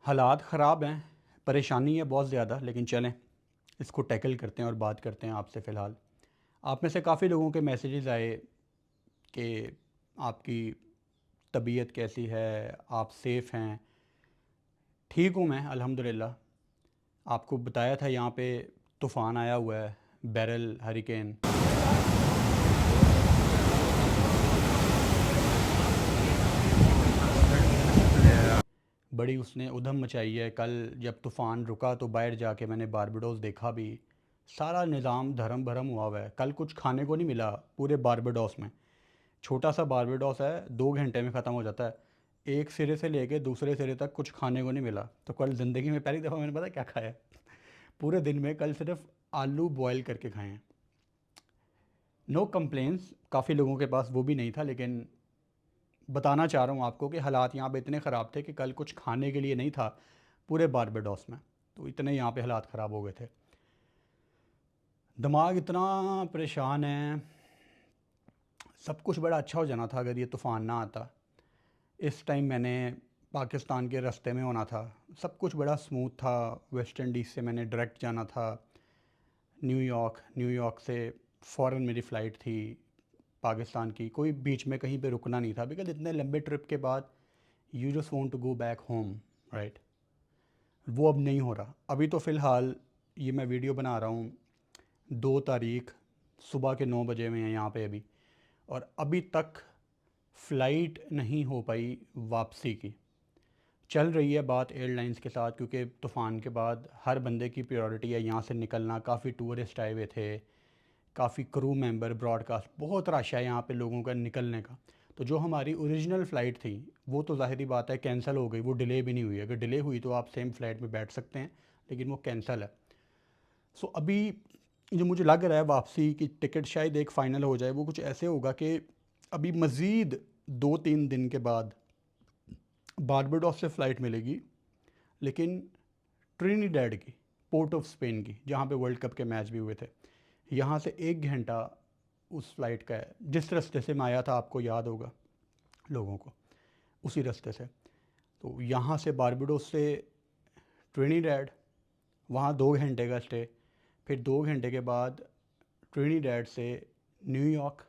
हालात ख़राब हैं, परेशानी है बहुत ज़्यादा, लेकिन चलें इसको टैकल करते हैं और बात करते हैं आपसे फ़िलहाल। आप में से काफ़ी लोगों के मैसेजेस आए कि आपकी तबीयत कैसी है, आप सेफ़ हैं। ठीक हूँ मैं अल्हम्दुलिल्लाह। आपको बताया था यहाँ पे तूफ़ान आया हुआ है, बैरल हरिकेन। बड़ी उसने उधम मचाई है। कल जब तूफ़ान रुका तो बाहर जाके मैंने बारबेडोस देखा भी, सारा निज़ाम धर्म भरम हुआ हुआ है। कल कुछ खाने को नहीं मिला पूरे बारबेडोस में। छोटा सा बारबेडोस है, 2 घंटे में ख़त्म हो जाता है। एक सिरे से लेके दूसरे सिरे तक कुछ खाने को नहीं मिला। तो कल ज़िंदगी में पहली दफ़ा मैंने पता क्या खाया है? पूरे दिन में कल सिर्फ आलू बॉयल करके खाए हैं। नो कंप्लेंस, काफ़ी लोगों के पास वो भी नहीं था, लेकिन बताना चाह रहा हूँ आपको कि हालात यहाँ पे इतने ख़राब थे कि कल कुछ खाने के लिए नहीं था पूरे बारबेडोस में। तो इतने यहाँ पे हालात ख़राब हो गए थे। दिमाग इतना परेशान है। सब कुछ बड़ा अच्छा हो जाना था अगर ये तूफ़ान ना आता। इस टाइम मैंने पाकिस्तान के रास्ते में होना था। सब कुछ बड़ा स्मूथ था। वेस्ट इंडीज़ से मैंने डायरेक्ट जाना था न्यूयॉर्क। न्यूयॉर्क से फ़ौरन मेरी फ़्लाइट थी पाकिस्तान की। कोई बीच में कहीं पे रुकना नहीं था, बिकॉज़ इतने लंबे ट्रिप के बाद you just want to go back home, right. वो अब नहीं हो रहा। अभी तो फ़िलहाल ये मैं वीडियो बना रहा हूँ 2 तारीख, सुबह के 9 बजे में है यहाँ पे अभी। और अभी तक फ़्लाइट नहीं हो पाई वापसी की। चल रही है बात एयरलाइंस के साथ, क्योंकि तूफ़ान के बाद हर बंदे की प्रायोरिटी है यहाँ से निकलना। काफ़ी टूरिस्ट आए हुए थे, काफ़ी क्रू मेंबर, ब्रॉडकास्ट, बहुत रश है यहाँ पे लोगों का निकलने का। तो जो हमारी ओरिजिनल फ़्लाइट थी वो तो ज़ाहिरी बात है कैंसिल हो गई। वो डिले भी नहीं हुई। अगर डिले हुई तो आप सेम फ़्लाइट में बैठ सकते हैं, लेकिन वो कैंसिल है। सो अभी जो मुझे लग रहा है वापसी की टिकट शायद एक फ़ाइनल हो जाए। वो कुछ ऐसे होगा कि अभी मज़ीद 2-3 दिन के बाद बारबाडोस से फ़्लाइट मिलेगी, लेकिन ट्रिनिडेड की, पोर्ट ऑफ स्पेन की, जहाँ पे वर्ल्ड कप के मैच भी हुए थे। यहाँ से 1 घंटा उस फ़्लाइट का है। जिस रास्ते से मैं आया था आपको याद होगा लोगों को, उसी रास्ते से। तो यहाँ से बारबाडोस से ट्रिनिडेड, वहाँ 2 घंटे का स्टे। फिर 2 घंटे के बाद ट्रिनिडेड से न्यूयॉर्क,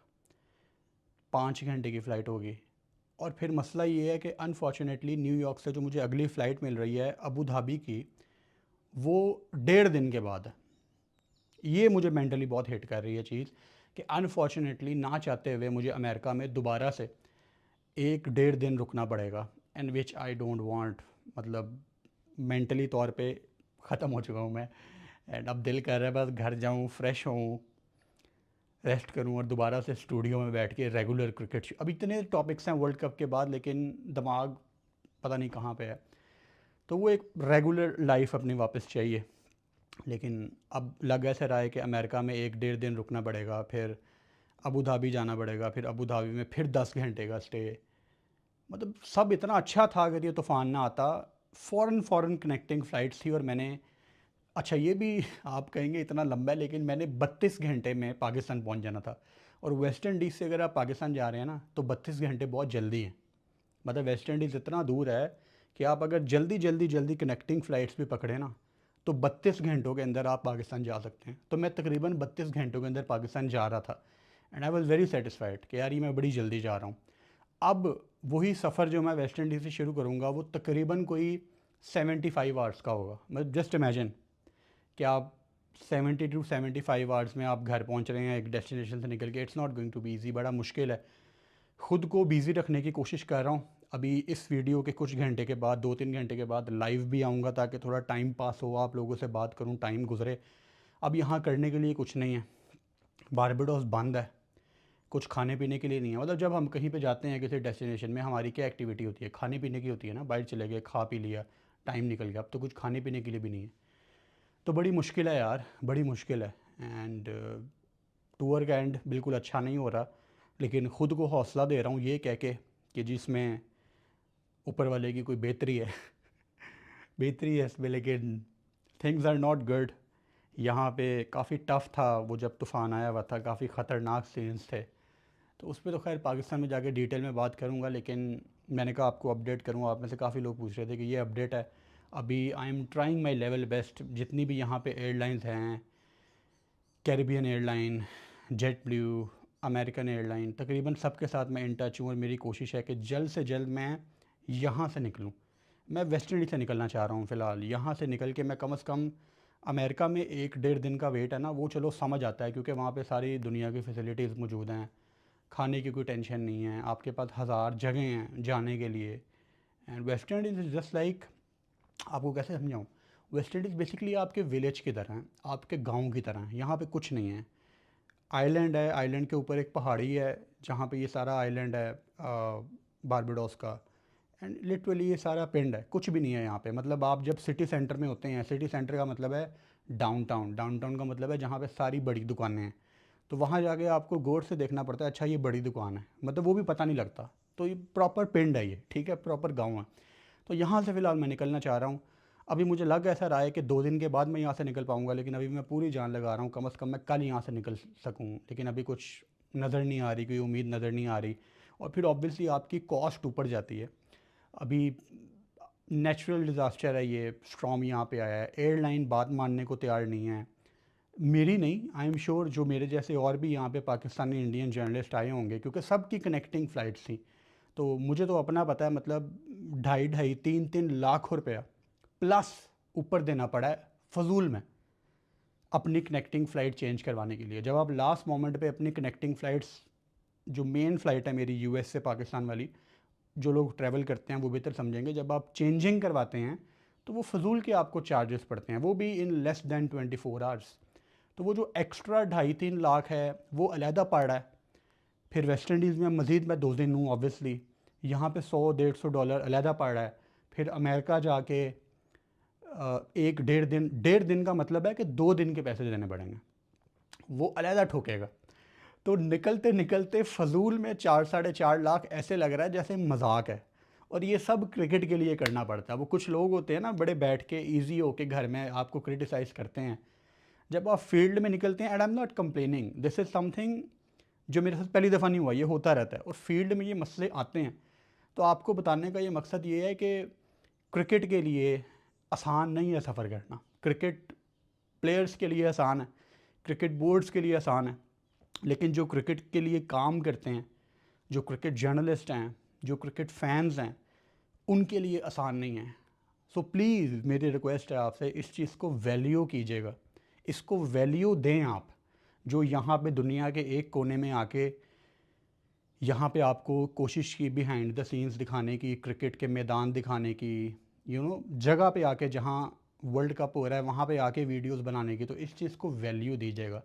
5 घंटे की फ़्लाइट होगी। और फिर मसला ये है कि अनफॉर्चुनेटली न्यूयॉर्क से जो मुझे अगली फ़्लाइट मिल रही है अबू धाबी की, वो 1.5 दिन के बाद है। ये मुझे मेंटली बहुत हिट कर रही है चीज़ कि अनफॉर्चुनेटली ना चाहते हुए मुझे अमेरिका में दोबारा से 1-1.5 दिन रुकना पड़ेगा, and which I don't want. मतलब मेंटली तौर पे ख़त्म हो चुका हूँ मैं। एंड अब दिल कर रहा है बस घर जाऊँ, फ्रेश हूँ, रेस्ट करूँ और दोबारा से स्टूडियो में बैठ के रेगुलर क्रिकेट। अब इतने टॉपिक्स हैं वर्ल्ड कप के बाद, लेकिन दिमाग पता नहीं कहाँ पे है। तो वो एक रेगुलर लाइफ अपनी वापस चाहिए। लेकिन अब लग ऐसा रहा है कि अमेरिका में 1-1.5 दिन रुकना पड़ेगा, फिर अबू धाबी जाना पड़ेगा, फिर अबू धाबी में फिर 10 घंटे का स्टे। मतलब सब इतना अच्छा था अगर ये तूफ़ान ना आता। फ़ॉरन कनेक्टिंग फ़्लाइट्स थी और मैंने, अच्छा ये भी आप कहेंगे इतना लंबा है, लेकिन मैंने 32 घंटे में पाकिस्तान पहुंच जाना था। और वेस्ट इंडीज़ से अगर आप पाकिस्तान जा रहे हैं ना तो 32 घंटे बहुत जल्दी हैं। मतलब वेस्ट इंडीज़ इतना दूर है कि आप अगर जल्दी जल्दी जल्दी कनेक्टिंग फ़्लाइट्स भी पकड़े ना तो 32 घंटों के अंदर आप पाकिस्तान जा सकते हैं। तो मैं तकरीबन 32 घंटों के अंदर पाकिस्तान जा रहा था, and I was very satisfied कि यार ये मैं बड़ी जल्दी जा रहा हूँ। अब वही सफ़र जो मैं वेस्ट इंडीज़ से शुरू करूँगा वो तकरीबन कोई 75 आवर्स का होगा। मतलब जस्ट इमेजिन कि आप 70 to 75 आवर्स में आप घर पहुंच रहे हैं एक डेस्टिनेशन से निकल के। It's not going to be easy, बड़ा मुश्किल है। ख़ुद को बिज़ी रखने की कोशिश कर रहा हूँ। अभी इस वीडियो के कुछ घंटे के बाद, 2-3 घंटे के बाद लाइव भी आऊँगा ताकि थोड़ा टाइम पास हो, आप लोगों से बात करूँ, टाइम गुजरे। अब यहाँ करने के लिए कुछ नहीं है। बारबाडोस बंद है, कुछ खाने पीने के लिए नहीं है। मतलब जब हम कहीं पे जाते हैं किसी डेस्टिनेशन में, हमारी क्या एक्टिविटी होती है? खाने पीने की होती है ना। बाहर चले गए, खा पी लिया, टाइम निकल गया। अब तो कुछ खाने पीने के लिए भी नहीं है। तो बड़ी मुश्किल है यार, बड़ी मुश्किल है। एंड टूर का एंड बिल्कुल अच्छा नहीं हो रहा, लेकिन ख़ुद को हौसला दे रहा हूँ ये कह के कि जिसमें ऊपर वाले की कोई बेहतरी है बेहतरी है इसमें, लेकिन थिंग्स आर नॉट गुड। यहाँ पे काफ़ी टफ़ था वो जब तूफ़ान आया हुआ था, काफ़ी ख़तरनाक सीन्स थे। तो उस पे तो खैर पाकिस्तान में जाके डिटेल में बात करूँगा, लेकिन मैंने कहा आपको अपडेट करूँ। आप में से काफ़ी लोग पूछ रहे थे कि ये अपडेट है। अभी I am trying my level best, जितनी भी यहाँ पे एयरलाइंस हैं, Caribbean airline, jet blue, American airline, तकरीबन सबके साथ मैं इन टच हूँ और मेरी कोशिश है कि जल्द से जल्द मैं यहाँ से निकलूँ। मैं वेस्ट इंडीज़ से निकलना चाह रहा हूँ फ़िलहाल। यहाँ से निकल के मैं कम से कम, अमेरिका में 1-1.5 दिन का वेट है ना, वो चलो समझ आता है क्योंकि वहाँ पे सारी दुनिया की फैसिलिटीज़ मौजूद हैं, खाने की कोई टेंशन नहीं है, आपके पास हज़ार जगह हैं जाने के लिए। And West Indies is just like, आपको कैसे समझाऊँ, वेस्ट इंडीज़ बेसिकली आपके विलेज की तरह है, आपके गांव की तरह है। यहाँ पे कुछ नहीं है। आइलैंड है, आइलैंड के ऊपर एक पहाड़ी है जहाँ पे ये सारा आइलैंड है बारबेडोस का। एंड लिटरली ये सारा पिंड है, कुछ भी नहीं है यहाँ पे। मतलब आप जब सिटी सेंटर में होते हैं, सिटी सेंटर का मतलब है डाउनटाउन, डाउनटाउन का मतलब है जहाँ पे सारी बड़ी दुकानें हैं, तो वहाँ जाके आपको गौर से देखना पड़ता है, अच्छा ये बड़ी दुकान है, मतलब वो भी पता नहीं लगता। तो ये प्रॉपर पिंड है, ये ठीक है, प्रॉपर गाँव है। तो यहाँ से फ़िलहाल मैं निकलना चाह रहा हूँ। अभी मुझे लग ऐसा रहा है कि 2 दिन के बाद मैं यहाँ से निकल पाऊँगा, लेकिन अभी मैं पूरी जान लगा रहा हूँ कम से कम मैं कल यहाँ से निकल सकूँ, लेकिन अभी कुछ नज़र नहीं आ रही, कोई उम्मीद नज़र नहीं आ रही। और फिर ऑब्वियसली आपकी कॉस्ट ऊपर जाती है। अभी नेचुरल डिज़ास्टर है, ये स्ट्रॉम यहाँ पे आया है, एयरलाइन बात मानने को तैयार नहीं है, मेरी नहीं, आई एम श्योर जो मेरे जैसे और भी यहाँ पे पाकिस्तानी इंडियन जर्नलिस्ट आए होंगे, क्योंकि सबकी कनेक्टिंग फ़्लाइट्स थी। तो मुझे तो अपना पता है, मतलब 2.5-3 लाख रुपया प्लस ऊपर देना पड़ा है फजूल में अपनी कनेक्टिंग फ़्लाइट चेंज करवाने के लिए। जब आप लास्ट मोमेंट पे अपनी कनेक्टिंग फ़्लाइट्स, जो मेन फ़्लाइट है मेरी यूएस से पाकिस्तान वाली, जो लोग ट्रैवल करते हैं वो बेहतर समझेंगे, जब आप चेंजिंग करवाते हैं तो वो फजूल के आपको चार्जेस पड़ते हैं, वो भी इन लेस दैन 24 आवर्स। तो वो जो एक्स्ट्रा 2.5-3 लाख है वो अलहदा पड़ रहा है। फिर वेस्ट इंडीज़ में मज़ीद मैं 2 दिन हूँ ऑब्वियसली, यहाँ पे $100-150 अलहदा पड़ रहा है। फिर अमेरिका जाके 1-1.5 दिन, 1.5 दिन का मतलब है कि 2 दिन के पैसे देने पड़ेंगे, वो अलहदा ठोकेगा। तो निकलते निकलते फजूल में 4-4.5 लाख ऐसे लग रहा है जैसे मजाक है। और ये सब क्रिकेट के लिए करना पड़ता है। वो कुछ लोग होते हैं ना बड़े बैठ के ईजी होके घर में आपको क्रिटिसाइज़ करते हैं, जब आप फील्ड में निकलते हैं, and I am not complaining, this is something जो मेरे साथ पहली दफ़ा नहीं हुआ, ये होता रहता है और फील्ड में ये मसले आते हैं। तो आपको बताने का ये मकसद ये है कि क्रिकेट के लिए आसान नहीं है सफ़र करना, क्रिकेट प्लेयर्स के लिए आसान है, क्रिकेट बोर्ड्स के लिए आसान है, लेकिन जो क्रिकेट के लिए काम करते हैं, जो क्रिकेट जर्नलिस्ट हैं, जो क्रिकेट फैंस हैं, उनके लिए आसान नहीं है। सो प्लीज़ मेरी रिक्वेस्ट है आपसे, इस चीज़ को वैल्यू कीजिएगा, इसको वैल्यू दें आप, जो यहाँ पे दुनिया के एक कोने में आके यहाँ पे आपको कोशिश की बिहाइंड द सीन्स दिखाने की, क्रिकेट के मैदान दिखाने की, जगह पे आके जहाँ वर्ल्ड कप हो रहा है वहाँ पे आके वीडियोस बनाने की। तो इस चीज़ को वैल्यू दीजिएगा,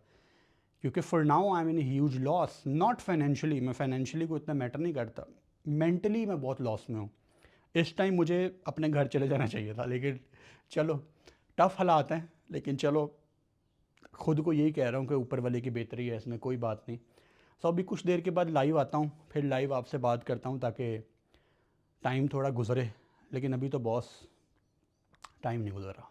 क्योंकि for now I am in huge loss, not financially, मैं फाइनेंशियली को इतना मैटर नहीं करता, मेंटली मैं बहुत लॉस में हूँ। इस टाइम मुझे अपने घर चले जाना चाहिए था, लेकिन चलो, टफ़ हालात हैं, लेकिन चलो, खुद को यही कह रहा हूँ कि ऊपर वाले की बेहतरी है इसमें, कोई बात नहीं। सो अभी कुछ देर के बाद लाइव आता हूँ, फिर लाइव आपसे बात करता हूँ ताकि टाइम थोड़ा गुजरे, लेकिन अभी तो बॉस टाइम नहीं गुजरा।